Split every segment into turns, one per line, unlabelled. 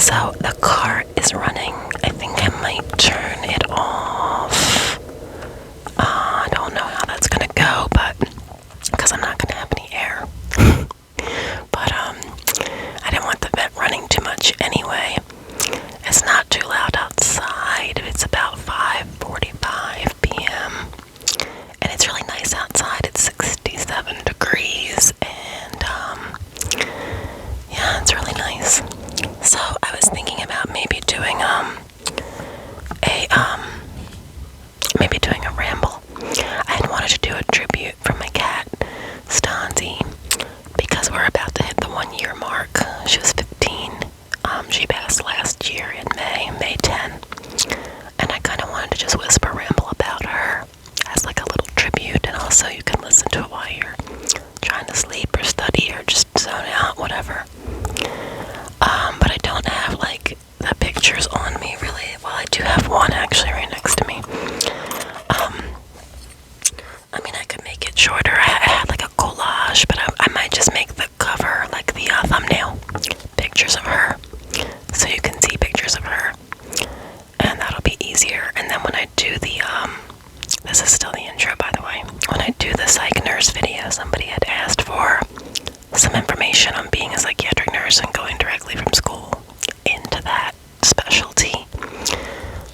So the car is running. I think I might turn it off. I don't know how that's gonna go, but because I'm not gonna have any air. But I didn't want the vent running too much anyway. It's not too loud outside. It's about 5:45 p.m. and it's really nice outside. It's 67 degrees, and yeah, it's really nice. So I was thinking about maybe doing a ramble. I had wanted to do a tribute for my cat, Stanzi, because we're about to hit the 1-year mark. She was 15. She passed last year in May 10. And I kind of wanted to just whisper ramble about her as like a little tribute, and also you can listen to it while you're trying to sleep or study or just zone out, whatever. But I don't have like the pictures on me really. Well, I do have one actually right next to me. I mean, I could make it shorter. I had like a collage, but I might just make the cover like the thumbnail pictures of her, so you can see pictures of her, and that'll be easier. And then when I do the this is still the intro, by the way. When I do the psych nurse video, somebody had asked for some information on being a psychiatric nurse and going directly from school into that specialty.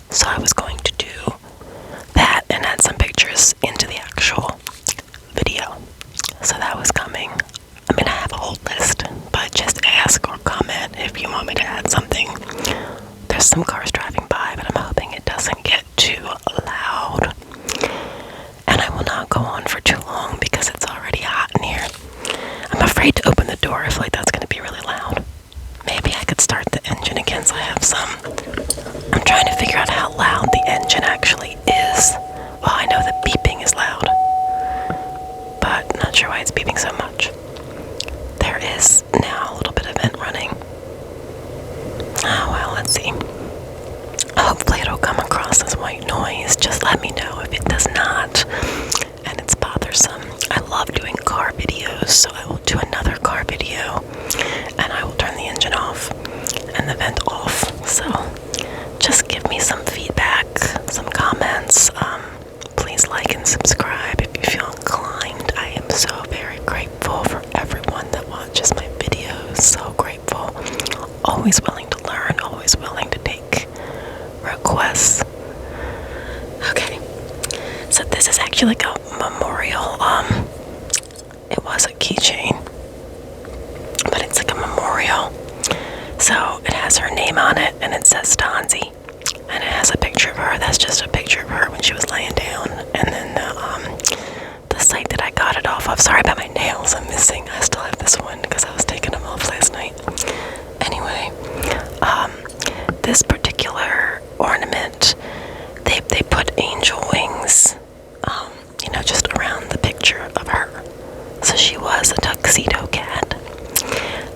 So I was going to do that and add some pictures into the actual video. So that was coming. I mean, I have a whole list, but just ask or comment if you want me to add something. There's some cars driving by, but I'm hoping it doesn't get too loud. And I will not go on for too long because it's already hot in here. I'm afraid to open the door. I feel like that's going to be really loud. Maybe I could start the engine again so I have some. I'm trying to figure out how loud the engine actually is. Well, I know that beeping is loud, but not sure why it's beeping so much. There is now a little bit of vent running. Oh, well, let's see. Hopefully it'll come across as white noise. Just let me know if it does not and it's bothersome. I love doing car videos, so I will do another car video and I will turn the engine off and the vent off. So just give me some feedback, some comments. Please like and subscribe if you feel inclined. I am so very grateful for everyone that watches my videos. So grateful. Always willing to learn, always willing to take requests. Okay, so this is actually like a memorial. It was a keychain, but it's like a memorial. So it has her name on it, and it says Stanzi, and it has a picture of her. That's just a picture of her when she was laying down. And then the site that I got it off of. Sorry about my nails. I'm missing. I still have this one because I was taking them off last night. Anyway, this particular ornament, they put angel wings, just around the picture of her. So she was a tuxedo cat,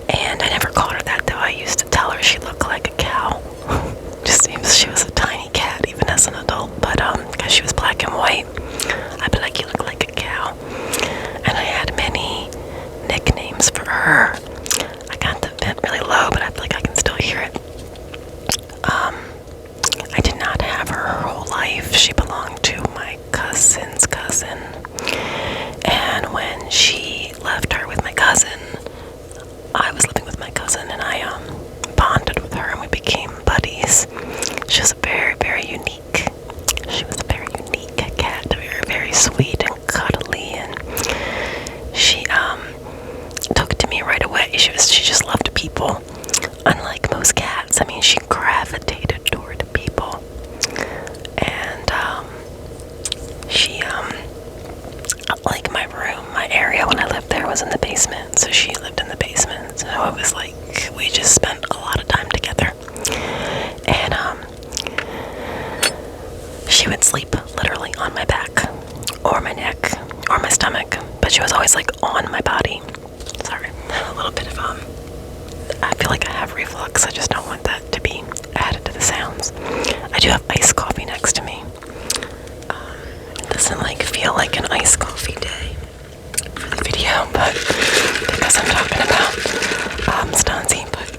and I never called her that though. I used to tell her she looked like a cow. Just seems she was a tiny cat even as an adult, but because she was black and white, I'd be like, you look like a cow. And I had many nicknames for her. I got the vent really low, but I feel like I can still hear it. I did not have her whole life. She belonged to my cousin's cousin. And when she left her with my cousin, I was living with my cousin, and I bonded with her and we became buddies. She was very, very unique. She was a very unique cat, very, very sweet and cuddly, and she took to me right away. She just loved people. Unlike most cats, I mean, she gravitated toward people. And she like my room, my area when I lived there was in the basement, so she lived in the basement. So it was like we just spent a lot of time together. And she would sleep literally on my back or my neck or my stomach, but she was always like on my body. Sorry, a little bit of I feel like I have reflux. I just don't want that to be added to the sounds. I do have iced coffee next to me. It doesn't feel like an iced coffee day for the video, but because I'm talking about Stanzi, but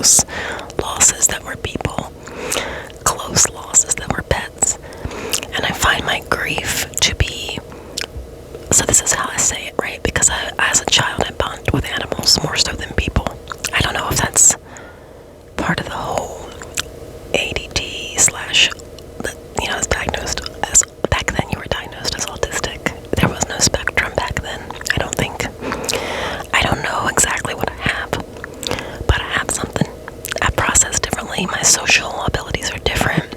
close losses that were people, close losses that were pets. And I find my grief to be, so this is how I say it, right? Because as a child, I bonded with animals more so than people. I don't know if that's part of the whole ADD slash, I was diagnosed as, back then you were diagnosed as autistic. There was no spectrum back then, I don't think. I don't know exactly what I have, but I have something. I process differently. My social abilities are different.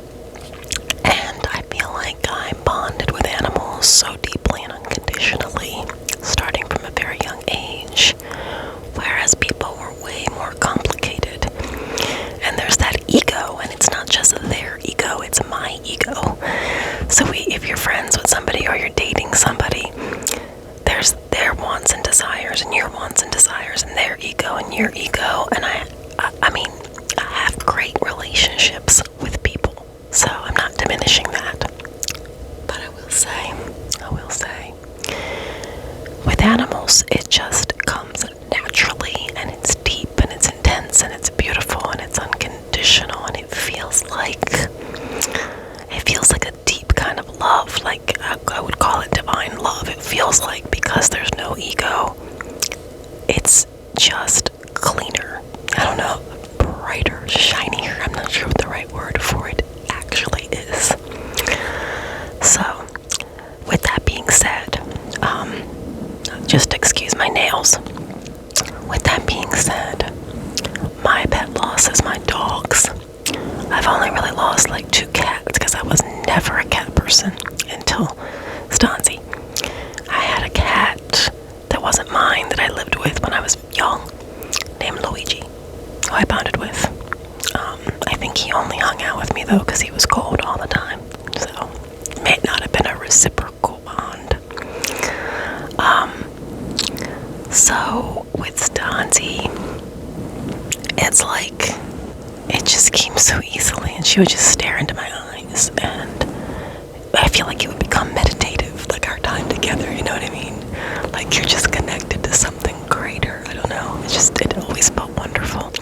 And I feel like I bonded with animals so deeply and unconditionally, starting from a very young age, whereas people were way more complicated. And there's that ego, and it's not just their ego, it's my ego. So if you're friends with somebody or you're dating somebody, there's their wants and desires and your wants and desires and their ego and your ego. And I mean, I have great relationships with people, so I'm not diminishing that. But I will say, with animals, it just comes naturally, and it's deep, and it's intense, and it's beautiful, and it's unconditional, and it feels like a deep kind of love. Like, I would call it divine love. It feels like, because there's no ego, it's just cleaner. I don't know, brighter, shinier. I'm not sure what the right word for it actually is. So, with that being said, just excuse my nails. With that being said, my pet losses, my dogs. I've only really lost like 2 cats because I was never a cat person until Stanzi. I had a cat that wasn't mine that I lived with when I was young, named Luigi, who I bonded with. I think he only hung out with me though because he was cold all the time, so it may not have been a reciprocal bond. So with Stanzi, it's like it just came so easily, and she would just stare into my eyes, and I feel like it would become meditative, like our time together, you know what I mean? Like you're just connected to something greater. I don't know. It always felt wonderful.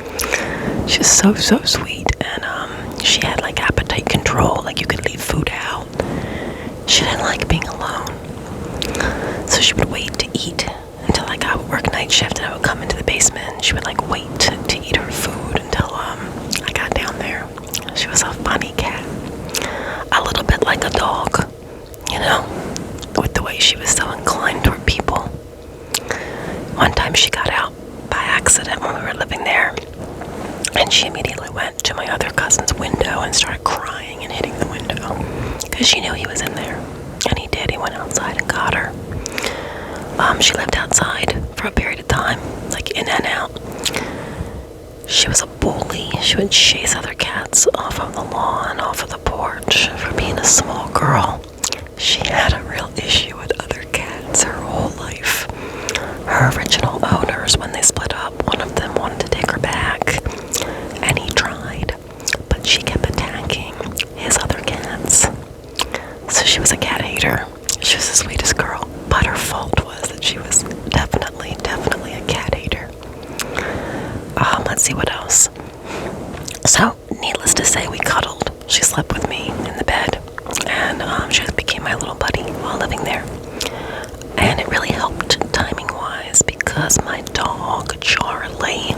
She's so sweet, and she had like appetite control, like you could leave food out. She didn't like being alone, so she would wait to eat until like I would work night shift, and I would come into the basement, and she would like wait to eat her food until I got down there. She was a funny cat, a little bit like a dog, with the way she was so inclined toward people. One time she got out by accident when we were living there, and she immediately went to my other cousin's window and started crying and hitting the window because she knew he was in there. And he did. He went outside and got her. She lived outside for a period of time, like in and out. She was a bully. She would chase other cats off of the lawn, off of the porch for being a small girl. She had a real issue with other cats her whole life. Her original owners, when they split up, one of them wanted to take her back, and he tried, but she kept attacking his other cats. So she was a cat hater. She was the sweetest girl, but her fault was that she was definitely a cat hater. Let's see what else. So, needless to say, we cuddled. She slept with me in the bed, and she became my little buddy while living there. And it really helped timing-wise because my dog, Charlie,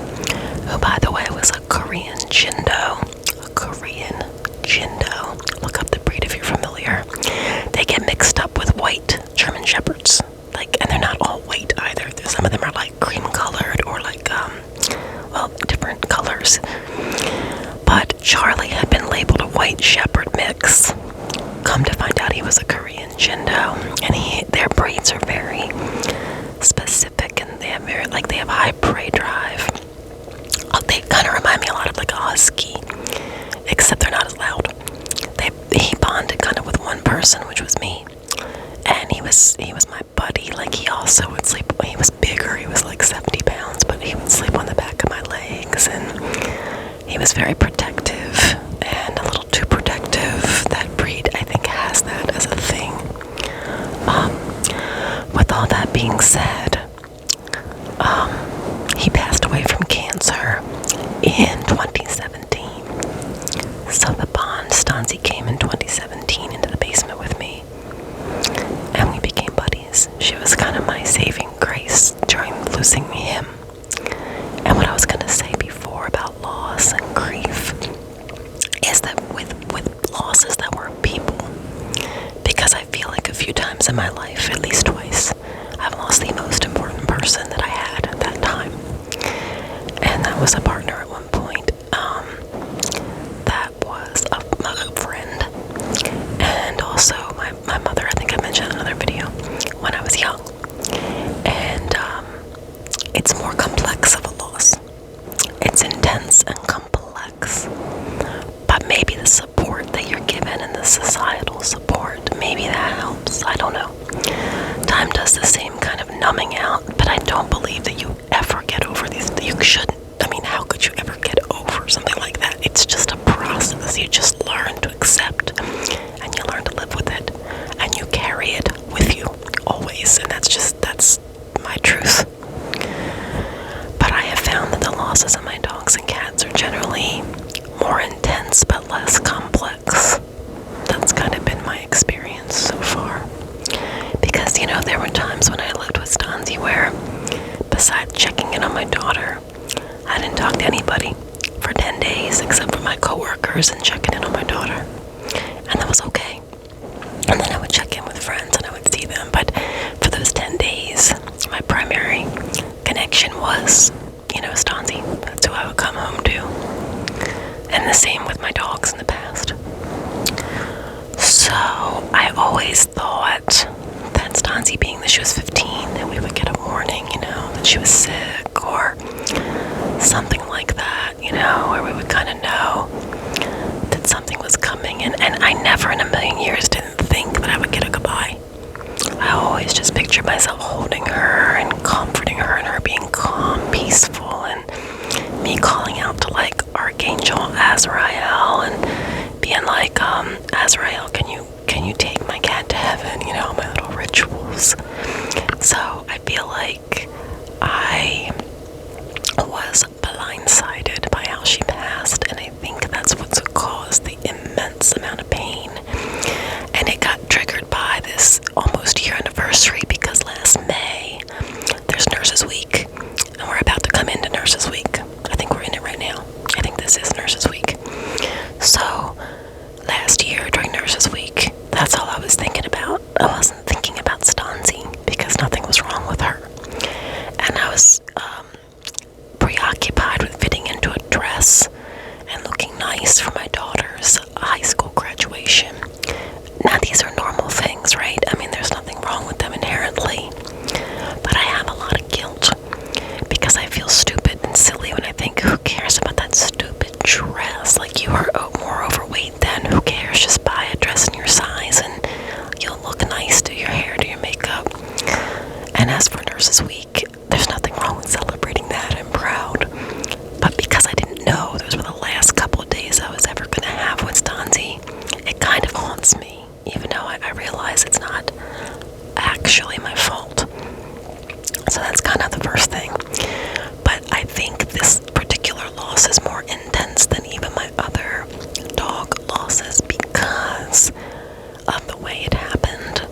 who, by the way, was a Korean Jindo. Look up the breed if you're familiar. They get mixed up with white German Shepherds. And they're not all white either. Some of them are like cream-colored or different colors. But Charlie had been labeled a white shepherd mix. Come to find out, he was a Korean Jindo, and their breeds are very specific, and they have high prey drive. They kind of remind me a lot of like a husky, except they're not as loud. He bonded kind of with one person, which was me, and he was my buddy. Like he also would sleep. He was bigger. He was like 70 pounds, but he would sleep on the back of my legs, and he was very protective and a little too protective. That breed, I think, has that as a thing. With all that being said, he passed away from cancer in him. And what I was going to say before about loss and grief is that with losses that were people, because I feel like a few times in my life, at least twice, I've lost the most important person that I had at that time. And that was a partner at one point. That was a friend. And also my mother, I think I mentioned in another video, when I was young. And it's more complex of a loss. It's intense and complex. But maybe the support that you're given and the societal support, maybe that helps. I don't know. Time does the same kind of numbing out, but I don't believe that you ever get over these. You shouldn't. I mean, how could you ever get over something like that? It's just a process. You just learn to accept, and you learn to live with it, and you carry it with you always. And that's my truth. But I have found that the losses of my dogs and cats are generally more intense but less complex. That's kind of been my experience so far. Because, you know, there were times when I lived with Stanzi where, besides checking in on my daughter, I didn't talk to anybody for 10 days except for my coworkers and checking in on my daughter. And that was okay. And then I would check in with friends and I would see them. But for those 10 days, my primary connection was, you know, Stanzi. That's who I would come home to. And the same with my dogs in the past. So I always thought that Stanzi, being that she was 15, that we would get a warning, you know, that she was sick or something like that, you know, where we would kind of know that something was coming. And I never in a million years didn't think that I would get a goodbye. I always just pictured myself holding her and comforting her and her being calm, peaceful, and me calling out to like Archangel Azrael and being like, Azrael, can you take my cat to heaven? You know, my little rituals. So I feel like I was blindsided by how she passed, and I think that's what's caused the immense amount of pain. And it got triggered by this almost year anniversary, because last May there's Nurses Week, and we're about to come into Nurses Week. I think we're in it right now. I think this is Nurses Week. So last year during Nurses Week, that's all I was thinking about. I wasn't thinking about Stanzi because nothing was wrong with her, and I was preoccupied with fitting into a dress and looking nice for my daughter's high school graduation. Now these are normal things, right? I mean, there's nothing wrong with them inherently, but I have a lot of guilt because I feel stupid and silly when I think, who cares about that stupid dress? Like, you are more overweight then, who cares? Just buy a dress in your size and you'll look nice, do your hair, do your makeup. And as for Nurses Week, there's nothing wrong with celebrating that. I'm proud. But because I didn't know those were the last couple of days I was ever going to have with Stanzi, it kind of haunts me, even though I realize it's not actually my fault. So that's kind of the first thing. But I think this particular loss is more intense than even my other dog losses because of the way it happened.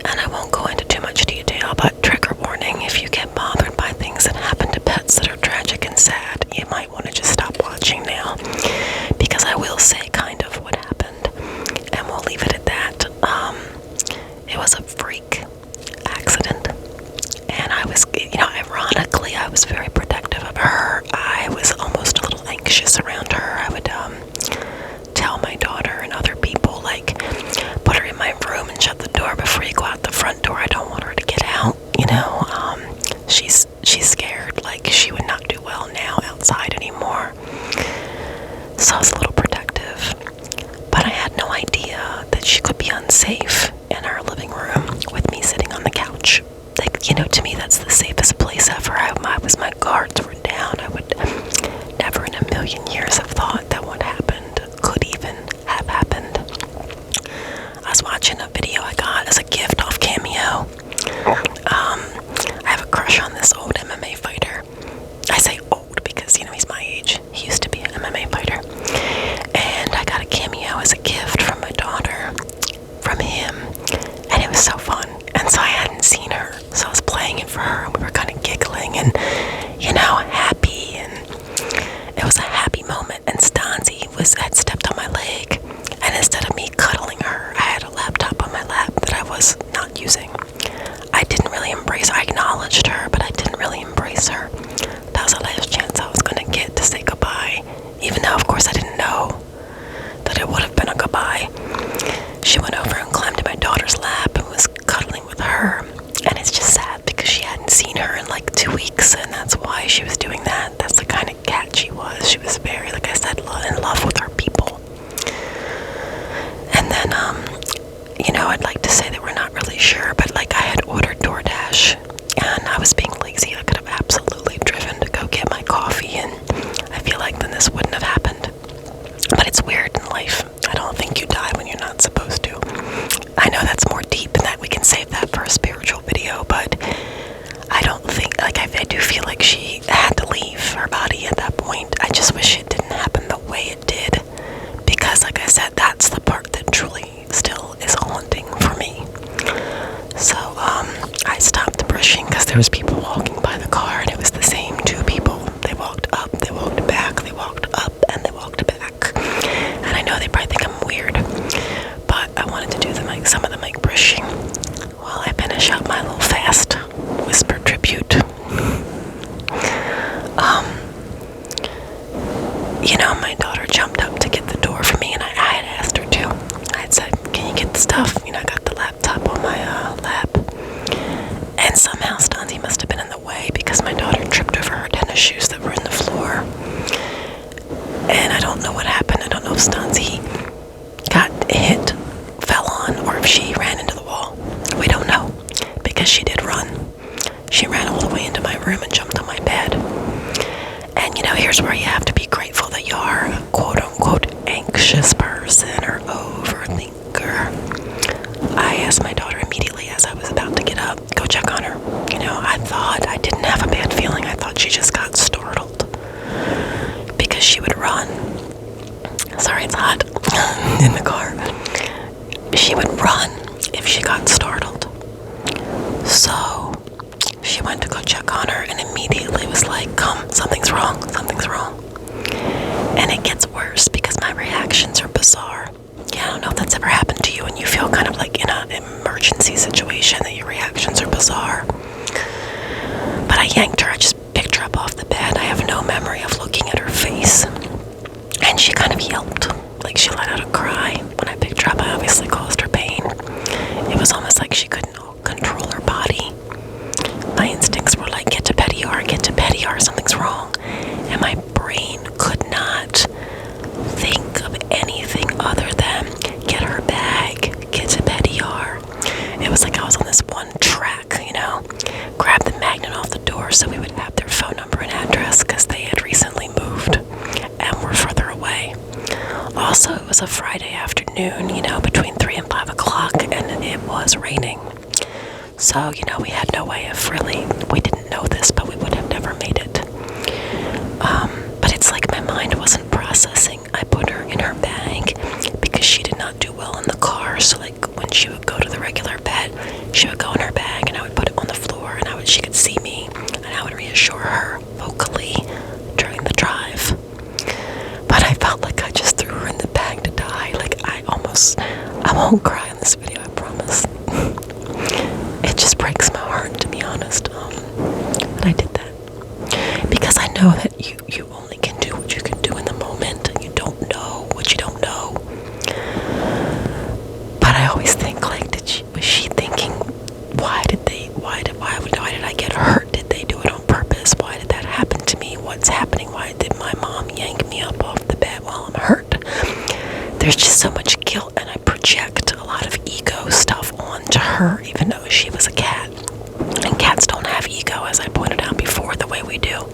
And I won't go into too much detail, but trigger warning, if you get bothered by things that happen to pets that are tragic and sad, you might want to just stop watching now, because I will say kind of what happened, and we'll leave it at that. It was a freak accident, and I was, you know, ironically, I was very protective of her. I was almost a little anxious around her. I would tell my daughter and other people, like, put her in my room and shut the door before you go out the front door. I don't want her to get out, you know. She's scared, like she would not do well now outside anymore. So I was a little protective, but I had no idea that she could be unsafe in our living room with me sitting on the couch. Like, you know, to me that's the safest place ever. My guards were down. I would never in a million years have thought that what happened could even have happened. I was watching a video I got as a gift off Cameo. I have a crush on this old MMA fighter. I say old because, you know, he's my age. He used to be an MMA fighter. And I got a Cameo as a gift from my daughter, from him, and it was so fun. And so I hadn't seen her, so I was playing it for her, and we were kind of giggling, and always doing that. That's the kind of cat she was. She was very, like I said, in love with her people. And then, I'd like to say that we're not really sure, but like I had ordered DoorDash, and I was being lazy. I could have absolutely driven to go get my coffee, and I feel like then this wouldn't have happened. But it's weird in life. I don't think you die when you're not supposed to. I know that's more deep and that we can save that for a spiritual video, but I don't think, like I do feel like she had to leave her body at that point. I just wish it didn't happen the way it did, because like I said, that's the part that truly still is haunting for me. So I stopped brushing because there was people walking by the car, and it was the same two people. They walked up, they walked back, they walked up, and they walked back. And I know they probably think I'm weird, but I wanted to do some of the mic brushing while I finish up my little fast whisper tribute. My daughter jumped up to get the door for me, and I had asked her to. I had said, can you get the stuff? I got the laptop on my lap. And somehow Stanzi must have been in the way, because my daughter tripped over her tennis shoes that were in the floor. And I don't know what happened. I don't know if Stanzi got hit, fell on, or if she ran into the wall. We don't know, because she did run. She ran all the way into my room and jumped on my bed. And here's where you have to be grateful that you are a quote-unquote anxious person or overthinker. I asked my daughter immediately as I was about to get up, go check on her. I thought I didn't have a bad feeling. I thought she just got startled, because she would run. Sorry, it's hot in the car. She would run if she got startled. So she went to go check on her, and immediately was like, come, something's wrong, something's wrong. And it gets worse because my reactions are bizarre. Yeah, I don't know if that's ever happened to you, and you feel kind of like in an emergency situation that your reactions are bizarre. But I yanked her, I just picked her up off the bed. I have no memory of looking at her face. And she kind of yelped, like she let out a cry. When I picked her up, I obviously caused her pain. It was almost like she couldn't control her body. My instincts were like, get to Petty-R, something's wrong. And my brain could not think of anything other than get her bag, get to Petty-R. It was like I was on this one track, grab the magnet off the door so we would have their phone number and address, because they had recently moved and were further away. Also, it was a Friday afternoon, between 3 and 5 o'clock, and it was raining. So, we had no way of we didn't know this, but we would have never made it. But it's like my mind wasn't processing. I put her in her bag because she did not do well in the car. So like when she would go to the regular bed, she would go in her bag, and I would put it on the floor, and she could see me, and I would reassure her vocally during the drive. But I felt like I just threw her in the bag to die. Like I won't cry in this video, I promise. It just breaks my heart, to be honest. But I did that because I know that you only can do what you can do in the moment, and you don't know what you don't know. But I always think, like, was she thinking, why did I get hurt? Did they do it on purpose? Why did that happen to me? What's happening? Why did my mom yank me up off the bed while I'm hurt? There's just so much guilt, and I project a lot of ego stuff onto her, even though she was a cat. And cats don't have ego, as I pointed out before, the way we do.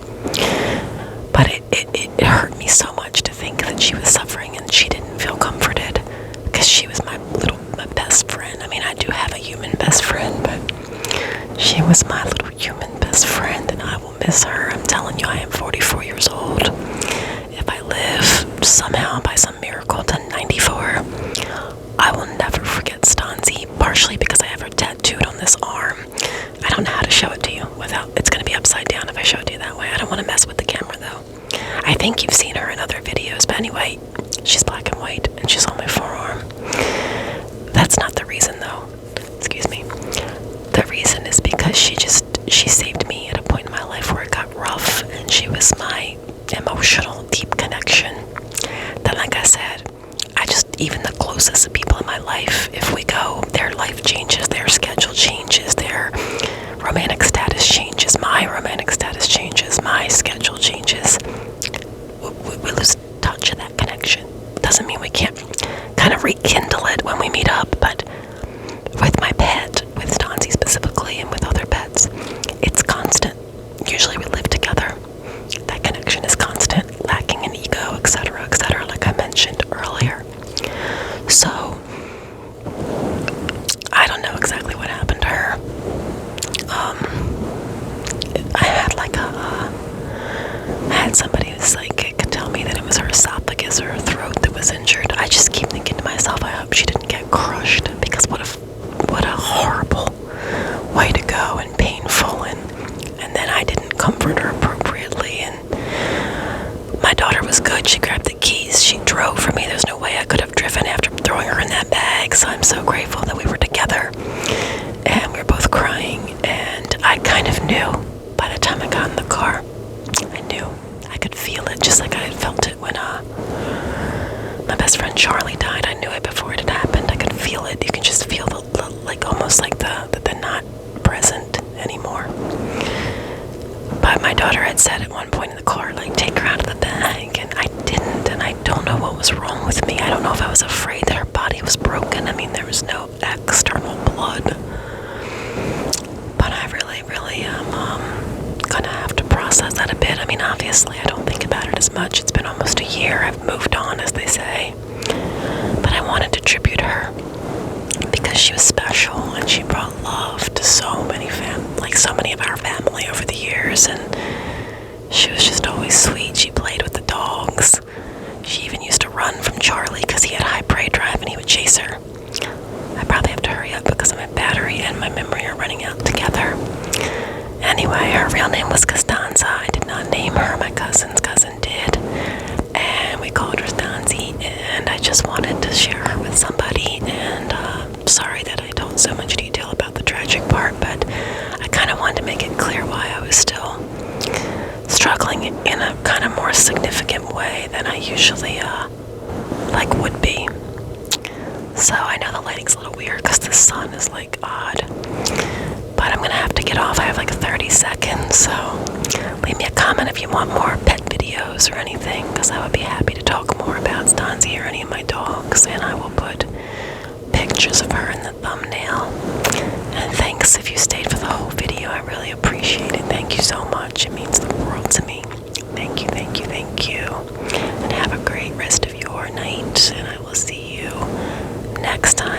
But it hurt me so much to think that she was suffering and she didn't feel comforted, because she was my best friend. I mean, I do have a human best friend, but she was my little human best friend, and I will miss her. I'm telling you, I am 44 years old. If I live somehow by some miracle to 94, I will never forget Stanzi, partially because I have her tattooed on this arm. I don't know how to show it to you without, it's going to be upside down if I show it to you that way. I don't want to mess with the camera though. I think you've seen her in other videos, but anyway, she's black and white, and she's on my forearm. That's not the reason though. Excuse me. The reason is because she saved me at a point in my life where it got rough, and she was my emotional, deep connection. Then, like I said, even the closest people in my life, if we go, their life changes, their schedule changes, their romantic status changes, my romantic status changes, my schedule rekindle it when we meet up, but with my pet, with Stanzi specifically, and with other pets, it's constant. Usually we live together. That connection is constant, lacking in ego, etc., etc., like I mentioned earlier. So, I don't know exactly what happened to her. I had somebody who's psychic tell me that it was her esophagus or her throat that was injured. I just keep thinking to myself, I hope she didn't get crushed, because what a horrible way to go, and painful, and then I didn't comfort her appropriately. And my daughter was good. She grabbed the keys. She drove for me. There's no way I could have driven after throwing her in that bag. So I'm so grateful that we were together, and we were both crying. And I kind of knew by the time I got in the car. I knew. I could feel it, just like I had felt it when my best friend Charlie died. I knew it before it had happened. I could feel it. You can just feel the like, almost like that they're not present anymore. But my daughter had said at one point in the car, like, take her out of the bag, and I didn't, and I don't know what was wrong with me. I don't know if I was afraid that her body was broken. I mean, there was no external blood. But I really, really am gonna have to process that a bit. I mean, obviously, I don't think about it as much. It's been almost a year. I've moved on, as they say. But I wanted to tribute her because she was special, and she brought love to so many so many of our family over the years, and she was just always sweet. She played with the dogs. She even used to run from Charlie because he had high prey drive and he would chase her. I probably have to hurry up because my battery and my memory are running out together. Anyway, her real name was Costanza. I did not name her. My cousin's cousin did. And we called her Stanzi, and I just wanted to share her with somebody. And sorry that I told so much detail about the tragic part, but I kind of wanted to make it clear why I was still struggling in a kind of more significant way than I usually would be. So I know the lighting's a little weird because the sun is like odd, but I'm gonna have to get off. I have like 30 seconds, so leave me a comment if you want more pet videos or anything, because I would be happy to talk more about Stanzi or any of my dogs, and I will put pictures of her in the thumbnail. And thanks if you stayed for the whole video. I really appreciate it. Thank you so much. It means the world to me. Thank you, thank you, thank you. And have a great rest of your night, and I will see you next time.